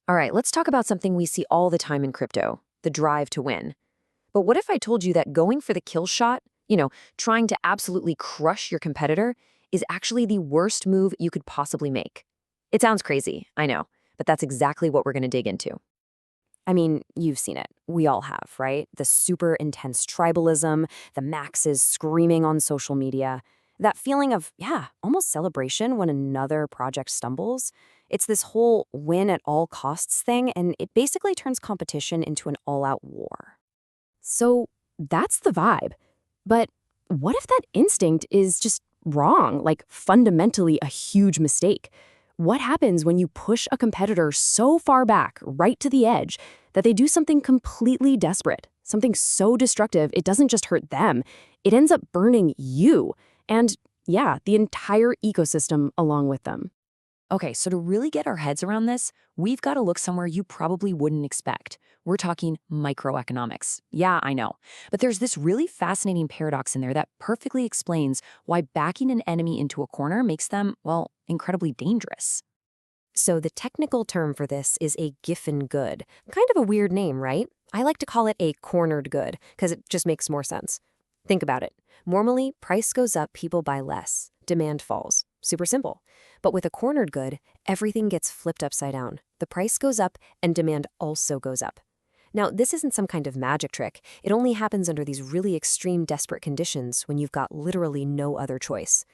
All right, let's talk about something we see all the time in crypto, the drive to win. But what if I told you that going for the kill shot, trying to absolutely crush your competitor, is actually the worst move you could possibly make? It sounds crazy, I know, but that's exactly what we're going to dig into. I mean, you've seen it. We all have, right? The super intense tribalism, the maxes screaming on social media, that feeling of, yeah, almost celebration when another project stumbles. It's this whole win at all costs thing, and it basically turns competition into an all out war. So that's the vibe. But what if that instinct is just wrong, like fundamentally a huge mistake? What happens when you push a competitor so far back, right to the edge, that they do something completely desperate, something so destructive it doesn't just hurt them, it ends up burning you and, yeah, the entire ecosystem along with them? Okay, so to really get our heads around this, we've got to look somewhere you probably wouldn't expect. We're talking microeconomics. Yeah, I know. But there's this really fascinating paradox in there that perfectly explains why backing an enemy into a corner makes them, well, incredibly dangerous. So the technical term for this is a Giffen good. Kind of a weird name, right? I like to call it a cornered good because it just makes more sense. Think about it. Normally, price goes up, people buy less. Demand falls. Super simple. But with a cornered good, everything gets flipped upside down. The price goes up and demand also goes up. Now, this isn't some kind of magic trick. It only happens under these really extreme, desperate conditions when you've got literally no other choice.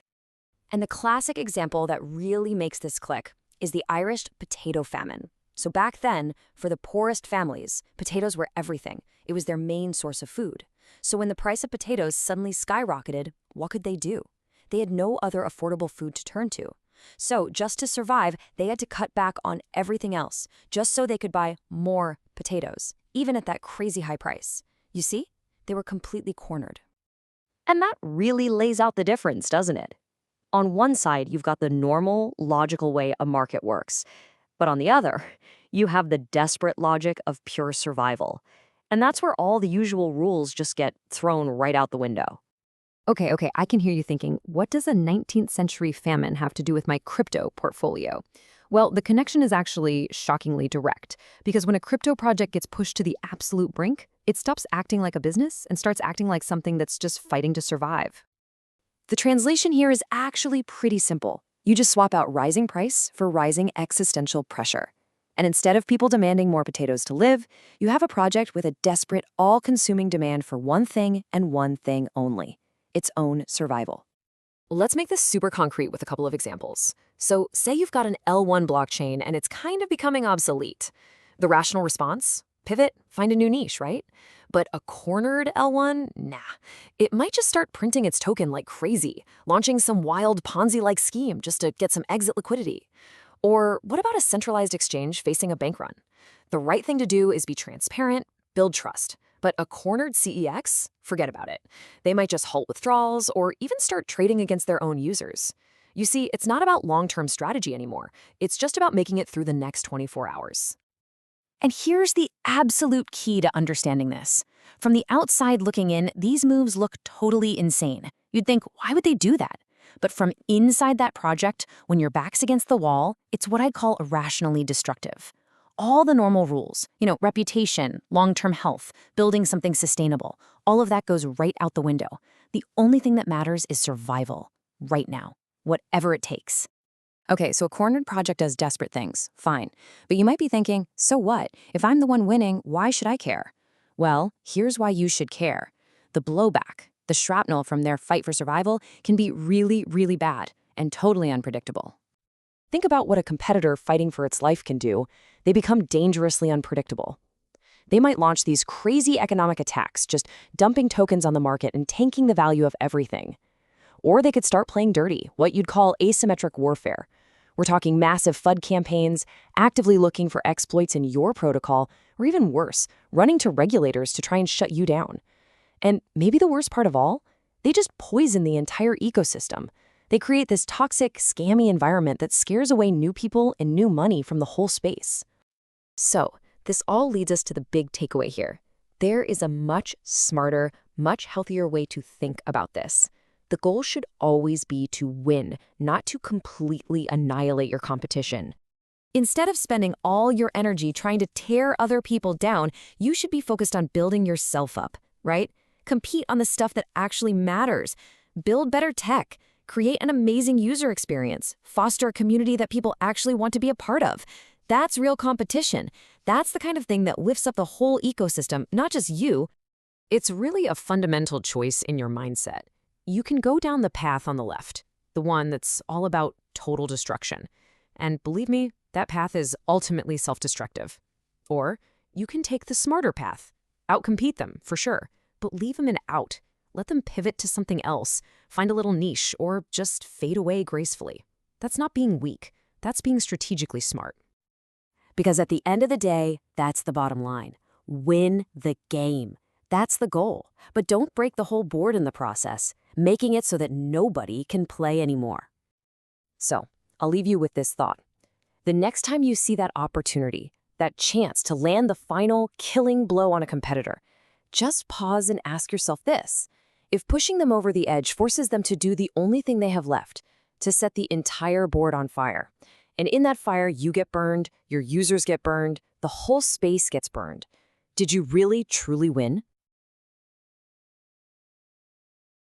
And the classic example that really makes this click is the Irish potato famine. So back then, for the poorest families, potatoes were everything. It was their main source of food. So when the price of potatoes suddenly skyrocketed, what could they do? They had no other affordable food to turn to. So just to survive, they had to cut back on everything else, just so they could buy more potatoes, even at that crazy high price. You see? They were completely cornered. And that really lays out the difference, doesn't it? On one side, you've got the normal, logical way a market works. But on the other, you have the desperate logic of pure survival. And that's where all the usual rules just get thrown right out the window. Okay, I can hear you thinking, what does a 19th century famine have to do with my crypto portfolio? Well, the connection is actually shockingly direct, because when a crypto project gets pushed to the absolute brink, it stops acting like a business and starts acting like something that's just fighting to survive. The translation here is actually pretty simple. You just swap out rising price for rising existential pressure. And instead of people demanding more potatoes to live, you have a project with a desperate, all-consuming demand for one thing and one thing only: its own survival. Let's make this super concrete with a couple of examples. So say you've got an L1 blockchain and it's kind of becoming obsolete. The rational response? Pivot, find a new niche, right? But a cornered L1? Nah. It might just start printing its token like crazy, launching some wild Ponzi-like scheme just to get some exit liquidity. Or what about a centralized exchange facing a bank run? The right thing to do is be transparent, build trust. But a cornered CEX? Forget about it. They might just halt withdrawals or even start trading against their own users. You see, it's not about long-term strategy anymore. It's just about making it through the next 24 hours. And here's the absolute key to understanding this. From the outside looking in, these moves look totally insane. You'd think, why would they do that? But from inside that project, when your back's against the wall, it's what I'd call irrationally destructive. All the normal rules, reputation, long-term health, building something sustainable, all of that goes right out the window. The only thing that matters is survival, right now, whatever it takes. Okay, so a cornered project does desperate things, fine. But you might be thinking, so what? If I'm the one winning, why should I care? Well, here's why you should care. The blowback, the shrapnel from their fight for survival, can be really, really bad and totally unpredictable. Think about what a competitor fighting for its life can do. They become dangerously unpredictable. They might launch these crazy economic attacks, just dumping tokens on the market and tanking the value of everything. Or they could start playing dirty, what you'd call asymmetric warfare. We're talking massive FUD campaigns, actively looking for exploits in your protocol, or even worse, running to regulators to try and shut you down. And maybe the worst part of all, they just poison the entire ecosystem. They create this toxic, scammy environment that scares away new people and new money from the whole space. So, this all leads us to the big takeaway here. There is a much smarter, much healthier way to think about this. The goal should always be to win, not to completely annihilate your competition. Instead of spending all your energy trying to tear other people down, you should be focused on building yourself up, right? Compete on the stuff that actually matters. Build better tech. Create an amazing user experience. Foster a community that people actually want to be a part of. That's real competition. That's the kind of thing that lifts up the whole ecosystem, not just you. It's really a fundamental choice in your mindset. You can go down the path on the left, the one that's all about total destruction. And believe me, that path is ultimately self-destructive. Or you can take the smarter path. Outcompete them, for sure, but leave them out. Let them pivot to something else, find a little niche, or just fade away gracefully. That's not being weak. That's being strategically smart. Because at the end of the day, that's the bottom line. Win the game. That's the goal. But don't break the whole board in the process, making it so that nobody can play anymore. So, I'll leave you with this thought. The next time you see that opportunity, that chance to land the final killing blow on a competitor, just pause and ask yourself this. If pushing them over the edge forces them to do the only thing they have left, to set the entire board on fire, and in that fire you get burned, your users get burned, the whole space gets burned, did you really, truly win?